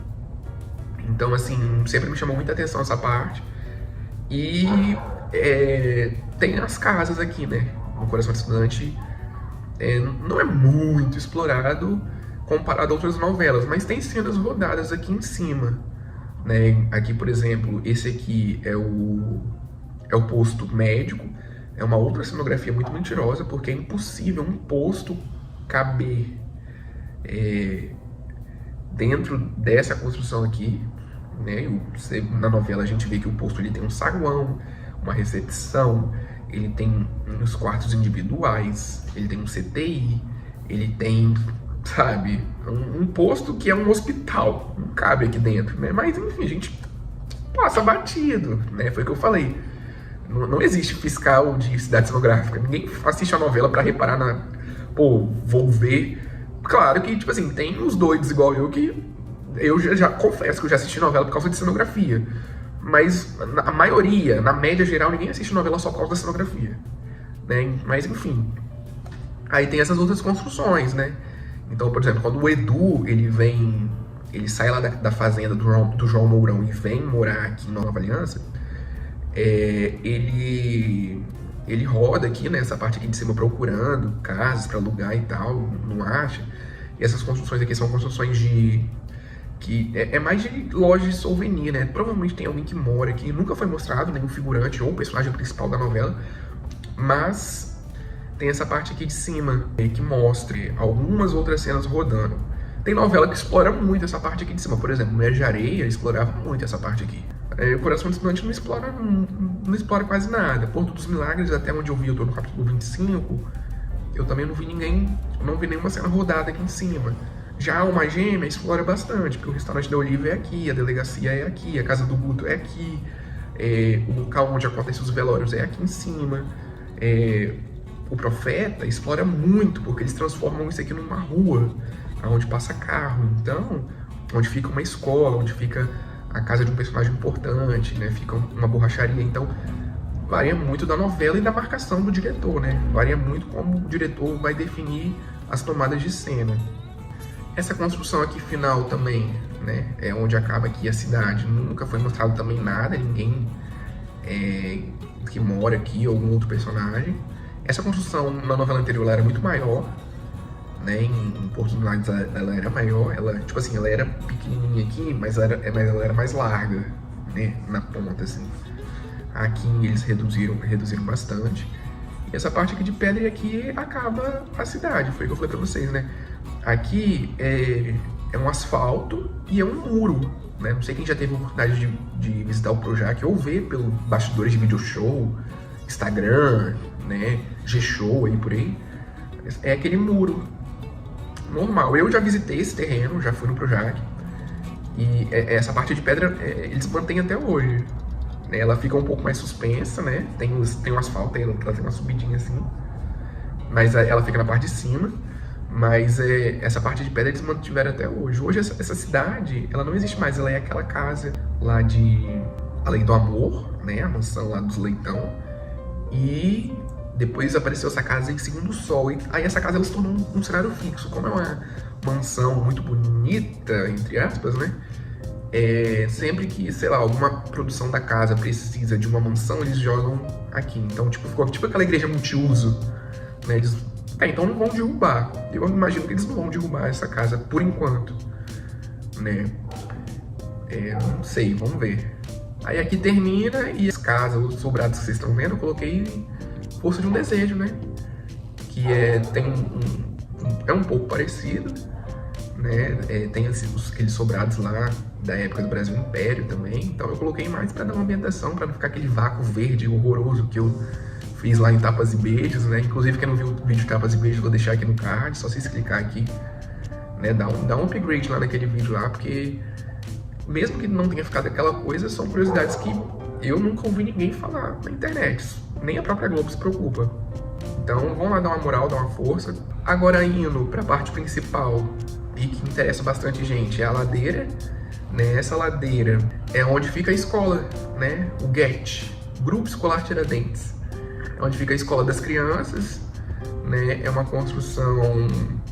Então, assim, sempre me chamou muita atenção essa parte. E tem as casas aqui, né? No Coração de Estudante não é muito explorado comparado a outras novelas, mas tem cenas rodadas aqui em cima, né? Aqui, por exemplo, esse aqui é o posto médico. É uma outra cenografia muito mentirosa, porque é impossível um posto caber dentro dessa construção aqui, né? Na novela a gente vê que o posto ele tem um saguão, uma recepção, ele tem os quartos individuais, ele tem um CTI, ele tem, sabe, um posto que é um hospital, não cabe aqui dentro, né? Mas enfim, a gente passa batido, né? Foi o que eu falei. Não existe fiscal de cidade cenográfica. Ninguém assiste a novela pra reparar pô, vou ver. Claro que, tipo assim, tem uns doidos igual eu que eu já confesso que eu já assisti novela por causa de cenografia. Mas a maioria, na média geral, ninguém assiste novela só por causa da cenografia, né? Mas enfim. Aí tem essas outras construções, né? Então, por exemplo, quando o Edu, ele sai lá da fazenda do João Mourão e vem morar aqui em Nova Aliança, ele roda aqui, né, essa parte aqui de cima procurando casas para alugar e tal, não acha. E essas construções aqui são construções que é mais de loja de souvenir, né? Provavelmente tem alguém que mora aqui, nunca foi mostrado nenhum figurante ou personagem principal da novela, mas tem essa parte aqui de cima que mostra algumas outras cenas rodando. Tem novela que explora muito essa parte aqui de cima, por exemplo, Mulher de Areia explorava muito essa parte aqui. O Coração de Estudante não explora quase nada. Porto dos Milagres, até onde eu vi, eu tô no capítulo 25, eu também não vi nenhuma cena rodada aqui em cima. Já Alma Gêmea explora bastante, porque o restaurante da Olivia é aqui, a delegacia é aqui, a casa do Guto é aqui, o local onde acontecem os velórios é aqui em cima. O Profeta explora muito, porque eles transformam isso aqui numa rua, onde passa carro. Então, onde fica uma escola, onde fica a casa de um personagem importante, né? Fica uma borracharia. Então, varia muito da novela e da marcação do diretor, né? Varia muito como o diretor vai definir as tomadas de cena. Essa construção aqui final também, né? É onde acaba aqui a cidade. Nunca foi mostrado também nada, ninguém que mora aqui, ou algum outro personagem. Essa construção na novela anterior ela era muito maior, né? Em Porto dos Milagres ela era maior. Ela, tipo assim, ela era pequenininha aqui, mas ela era mais larga, né? Na ponta, assim. Aqui eles reduziram bastante. E essa parte aqui de pedra aqui acaba a cidade, foi o que eu falei pra vocês, né? Aqui é um asfalto e é um muro, né? Não sei quem já teve a oportunidade de visitar o Projac ou ver pelos bastidores de video show, Instagram, né? G-Show aí por aí. É aquele muro normal. Eu já visitei esse terreno, já fui no Projac. E essa parte de pedra eles mantêm até hoje. Ela fica um pouco mais suspensa, né? Tem um asfalto, ela tem uma subidinha assim. Mas ela fica na parte de cima. Mas essa parte de pedra eles mantiveram até hoje. Hoje essa cidade, ela não existe mais. Ela é aquela casa lá de Além do Amor, né? A mansão lá dos Leitão. E depois apareceu essa casa em Segundo Sol. E aí essa casa ela se tornou um cenário fixo. Como é uma mansão muito bonita, entre aspas, né? Sempre que, sei lá, alguma produção da casa precisa de uma mansão, eles jogam aqui. Então, tipo, ficou tipo aquela igreja multiuso, né? Eles, então não vão derrubar. Eu imagino que eles não vão derrubar essa casa por enquanto, né? Não sei, vamos ver. Aí aqui termina e as casas, os sobrados que vocês estão vendo, eu coloquei Força de um Desejo, né? Que é um pouco parecido, né? Tem aqueles sobrados lá da época do Brasil Império também, então eu coloquei mais para dar uma ambientação, para não ficar aquele vácuo verde horroroso que eu fiz lá em Tapas e Beijos, né? Inclusive quem não viu o vídeo de Tapas e Beijos, vou deixar aqui no card, só vocês clicar aqui, né? Dá um upgrade lá naquele vídeo lá, porque mesmo que não tenha ficado aquela coisa, são curiosidades que eu nunca ouvi ninguém falar na internet, nem a própria Globo se preocupa. Então vamos lá dar uma moral, dar uma força. Agora indo para a parte principal e que interessa bastante gente, é a ladeira, né? Essa ladeira é onde fica a escola, né? O GET, Grupo Escolar Tiradentes, é onde fica a escola das crianças, né? É uma construção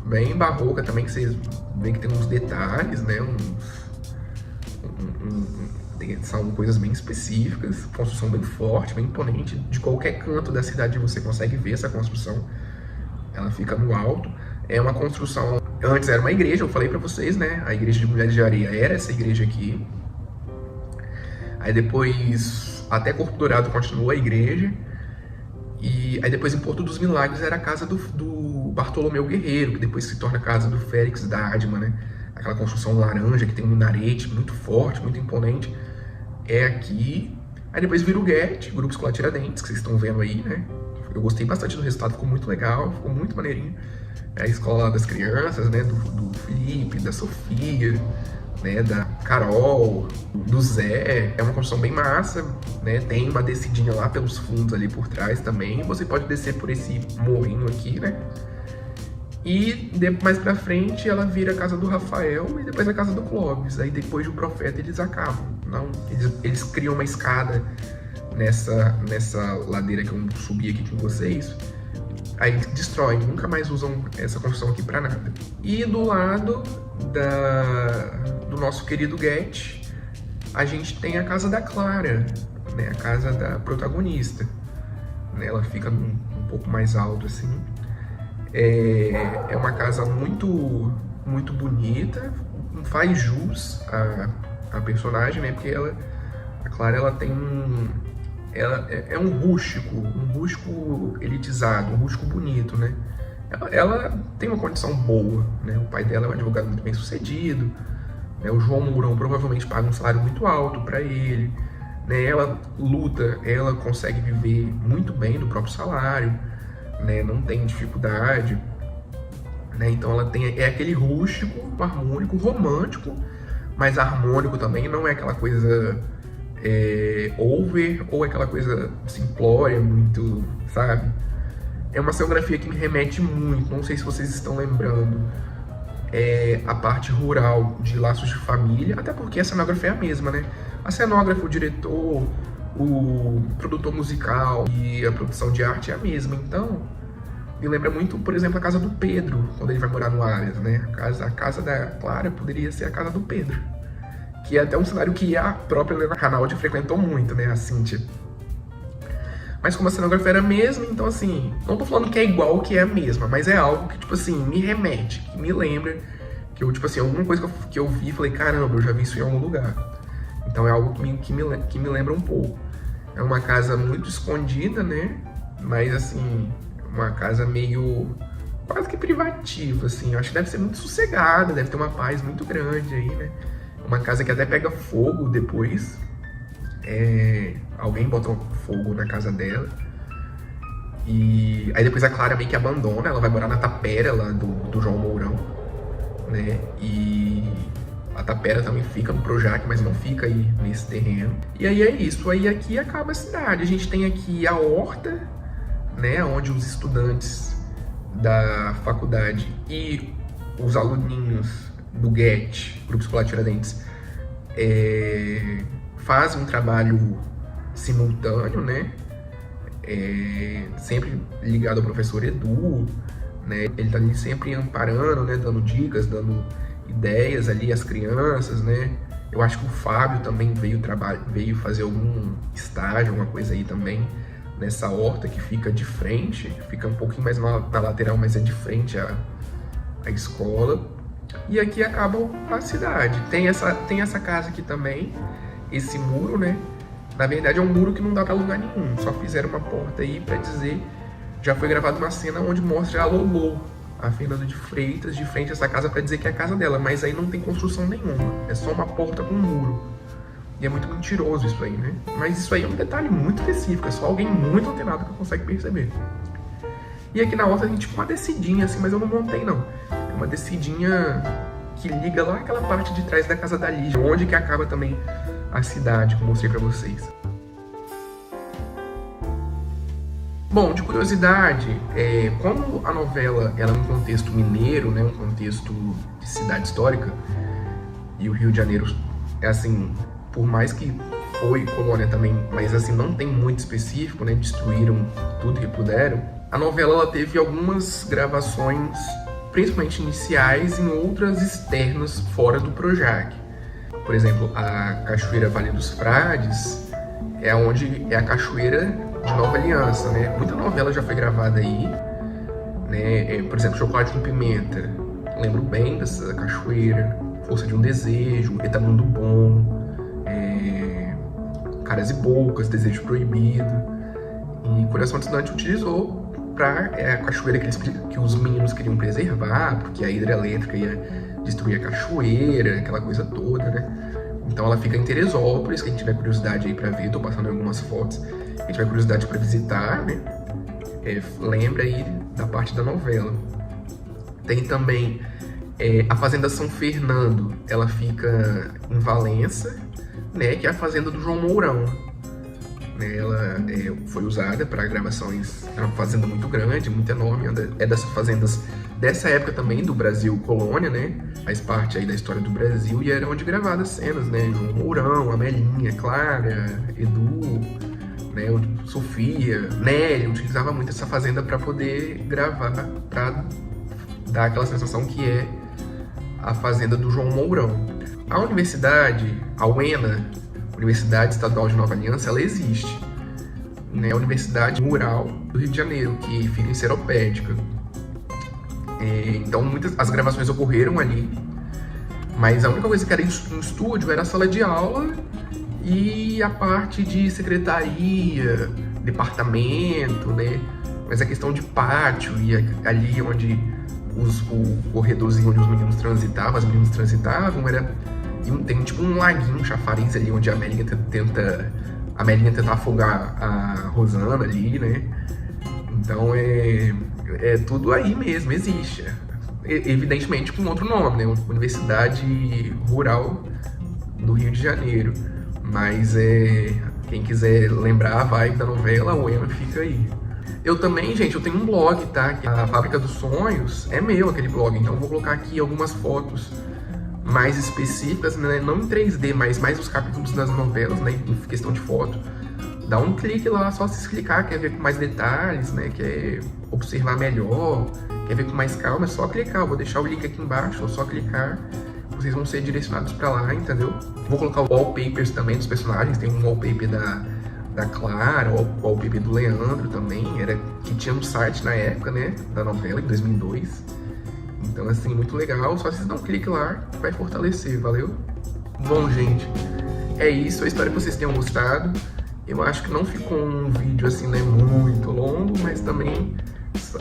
bem barroca também, que vocês veem que tem uns detalhes, né? São coisas bem específicas, construção bem forte, bem imponente. De qualquer canto da cidade você consegue ver essa construção, ela fica no alto. É uma construção, antes era uma igreja, eu falei pra vocês, né? A igreja de Mulheres de Areia era essa igreja aqui. Aí depois, até Corpo Dourado continua a igreja. E aí depois em Porto dos Milagres era a casa do Bartolomeu Guerreiro, que depois se torna a casa do Félix Dadma, né? Aquela construção laranja que tem um minarete muito forte, muito imponente. É aqui. Aí depois vira o GET, Grupo Escolar Tiradentes, que vocês estão vendo aí, né? Eu gostei bastante do resultado, ficou muito legal, ficou muito maneirinho. É a escola das crianças, né? Do Felipe, da Sofia, né? Da Carol, do Zé. É uma construção bem massa, né? Tem uma descidinha lá pelos fundos ali por trás também. Você pode descer por esse morrinho aqui, né? E mais pra frente ela vira a casa do Rafael e depois a casa do Clóvis. Aí depois do Profeta eles acabam. Não, eles criam uma escada nessa ladeira que eu subi aqui com vocês. Aí destroem, nunca mais usam essa construção aqui pra nada. E do lado do nosso querido GET, a gente tem a casa da Clara, né? A casa da protagonista. Ela fica um pouco mais alto assim. É uma casa muito, muito bonita, faz jus a personagem, né? Porque a Clara, ela tem ela é um rústico elitizado, um rústico bonito, né? Ela tem uma condição boa, né? O pai dela é um advogado muito bem sucedido, né? O João Mourão provavelmente paga um salário muito alto para ele, né? Ela luta, ela consegue viver muito bem do próprio salário, né? Não tem dificuldade. né? Então ela é aquele rústico, harmônico, romântico, mas harmônico também, não é aquela coisa over ou aquela coisa simplória, muito, sabe? É uma cenografia que me remete muito, não sei se vocês estão lembrando, a parte rural de Laços de Família, até porque a cenografia é a mesma, né? A cenógrafa, o diretor, o produtor musical e a produção de arte é a mesma, então me lembra muito, por exemplo, a casa do Pedro, quando ele vai morar no Ares, né? A casa da Clara poderia ser a casa do Pedro, que é até um cenário que a própria Helena Ranaldi frequentou muito, né? A Cíntia. Mas como a cenografia era a mesma, então assim, não tô falando que é igual, que é a mesma, mas é algo que, tipo assim, me remete, que me lembra, que eu, tipo assim, alguma coisa que eu vi e falei, caramba, eu já vi isso em algum lugar. Então é algo que me lembra um pouco. É uma casa muito escondida, né? Mas assim, uma casa meio quase que privativa, assim. Eu acho que deve ser muito sossegada, deve ter uma paz muito grande aí, né? Uma casa que até pega fogo depois. Alguém bota fogo na casa dela. E aí depois a Clara meio que abandona, ela vai morar na tapera lá do João Mourão, né? E a tapera também fica no Projac, mas não fica aí nesse terreno. E aí é isso, aí aqui acaba a cidade. A gente tem aqui a horta, né? Onde os estudantes da faculdade e os aluninhos do GET, Grupo Escolar Tiradentes, fazem um trabalho simultâneo, né? Sempre ligado ao professor Edu, né? Ele tá ali sempre amparando, né? Dando dicas, dando ideias ali às crianças, né? Eu acho que o Fábio também veio fazer algum estágio, alguma coisa aí também, nessa horta que fica de frente, fica um pouquinho mais na lateral, mas é de frente à escola. E aqui acaba a cidade. Tem essa casa aqui também, esse muro, né? Na verdade é um muro que não dá pra lugar nenhum, só fizeram uma porta aí pra dizer, já foi gravada uma cena onde mostra a Lolô, a Fernanda de Freitas, de frente a essa casa pra dizer que é a casa dela, mas aí não tem construção nenhuma, é só uma porta com um muro. E é muito mentiroso isso aí, né? Mas isso aí é um detalhe muito específico, é só alguém muito antenado que consegue perceber. E aqui na horta a gente tem uma descidinha assim, mas eu não montei não. É uma descidinha que liga lá aquela parte de trás da casa da Lígia, onde que acaba também a cidade, que eu mostrei pra vocês. Bom, de curiosidade, como a novela ela é um contexto mineiro, né, um contexto de cidade histórica, e o Rio de Janeiro é assim, por mais que foi colônia também, mas assim, não tem muito específico, né, destruíram tudo que puderam, a novela ela teve algumas gravações, principalmente iniciais, em outras externas fora do Projac. Por exemplo, a Cachoeira Vale dos Frades é a cachoeira de Nova Aliança, né? Muita novela já foi gravada aí, né? Por exemplo, Chocolate com Pimenta, lembro bem dessa cachoeira, Força de um Desejo, Etamundo Bom, Caras e Bocas, Desejo Proibido. E Coração de Estudante utilizou para a cachoeira que os meninos queriam preservar, porque a hidrelétrica ia destruir a cachoeira, aquela coisa toda, né? Então ela fica em Teresópolis, quem tiver curiosidade aí pra ver, tô passando algumas fotos, quem tiver curiosidade pra visitar, né? Lembra aí da parte da novela. Tem também a Fazenda São Fernando, ela fica em Valença, né? Que é a fazenda do João Mourão. Né, ela foi usada para gravações, é uma fazenda muito grande, muito enorme, é dessas fazendas dessa época também, do Brasil colônia, né, faz parte aí da história do Brasil, e era onde gravadas cenas, né, João Mourão, Amelinha, Clara, Edu, né, Sofia, Nelly, utilizava muito essa fazenda para poder gravar, para dar aquela sensação que é a fazenda do João Mourão. A universidade, a UENA, Universidade Estadual de Nova Aliança, ela existe, né? A Universidade Rural do Rio de Janeiro, que fica em Seropédica. Então, as gravações ocorreram ali, mas a única coisa que era em estúdio era a sala de aula e a parte de secretaria, departamento, né? Mas a questão de pátio e ali onde o corredorzinho onde os meninos transitavam, as meninas transitavam, tem tipo um laguinho, um chafariz ali, onde a Amélia tenta afogar a Rosana ali, né? Então é tudo aí mesmo, existe. evidentemente com outro nome, né? Universidade Rural do Rio de Janeiro. Mas quem quiser lembrar a vibe da novela, o Ema fica aí. Eu também, gente, eu tenho um blog, tá? A Fábrica dos Sonhos é meu, aquele blog. Então eu vou colocar aqui algumas fotos mais específicas, né? Não em 3D, mas mais os capítulos das novelas, né? Em questão de foto. Dá um clique lá, só se clicar, quer ver com mais detalhes, né? Quer observar melhor, quer ver com mais calma, é só clicar. Eu vou deixar o link aqui embaixo, é só clicar. Vocês vão ser direcionados pra lá, entendeu? Vou colocar wallpapers também dos personagens. Tem um wallpaper da Clara, o wallpaper do Leandro também, que tinha no site na época, né? Da novela, em 2002. Então, assim, muito legal. Só vocês dão um clique lá, vai fortalecer, valeu? Bom, gente, é isso. Eu espero que vocês tenham gostado. Eu acho que não ficou um vídeo, assim, né, muito longo, mas também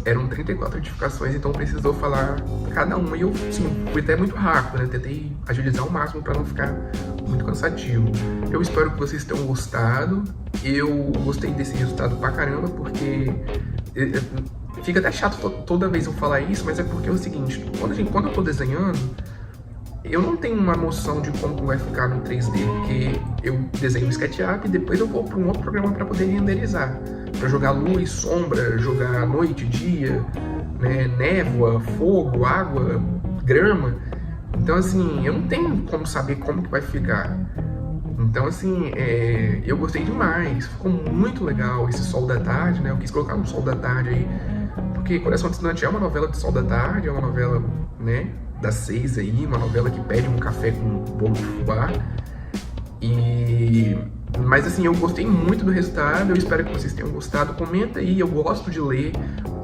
eram 34 notificações, então precisou falar cada uma. E eu, sim, fui até muito rápido, né? Tentei agilizar ao máximo para não ficar muito cansativo. Eu espero que vocês tenham gostado. Eu gostei desse resultado pra caramba, porque fica até chato toda vez eu falar isso, mas é porque é o seguinte, quando eu tô desenhando, eu não tenho uma noção de como vai ficar no 3D, porque eu desenho no SketchUp e depois eu vou para um outro programa para poder renderizar, para jogar luz, sombra, jogar noite, dia, né, névoa, fogo, água, grama. Então, assim, eu não tenho como saber como que vai ficar. Então, assim, eu gostei demais, ficou muito legal esse Sol da Tarde, né? Eu quis colocar um Sol da Tarde aí, porque Coração Distante é uma novela de Sol da Tarde, é uma novela, né, das 6 aí, uma novela que pede um café com bolo de fubá. Mas assim, eu gostei muito do resultado, eu espero que vocês tenham gostado. Comenta aí, eu gosto de ler.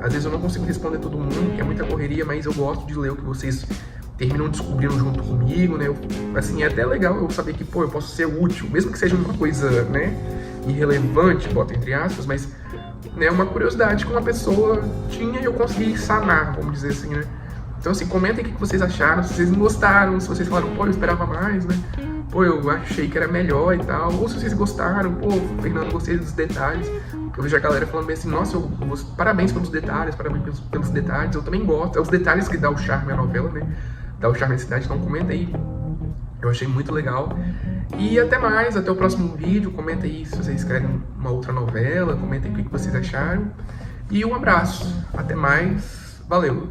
Às vezes eu não consigo responder todo mundo, que é muita correria, mas eu gosto de ler o que vocês terminam descobrindo junto comigo, né? Assim, é até legal eu saber que, pô, eu posso ser útil, mesmo que seja uma coisa, né, irrelevante, bota entre aspas, mas, né, uma curiosidade que uma pessoa tinha e eu consegui sanar, vamos dizer assim, né? Então, assim, comentem o que vocês acharam, se vocês não gostaram, se vocês falaram, pô, eu esperava mais, né? Pô, eu achei que era melhor e tal. Ou se vocês gostaram, pô, Fernando, gostei dos detalhes. Eu vejo a galera falando bem assim, nossa, parabéns pelos detalhes, parabéns pelos detalhes. Eu também gosto. É os detalhes que dá o charme à novela, né? Dá o charme à cidade, então comenta aí. Eu achei muito legal. E até mais, até o próximo vídeo. Comenta aí se vocês querem uma outra novela. Comenta aí o que vocês acharam. E um abraço. Até mais. Valeu!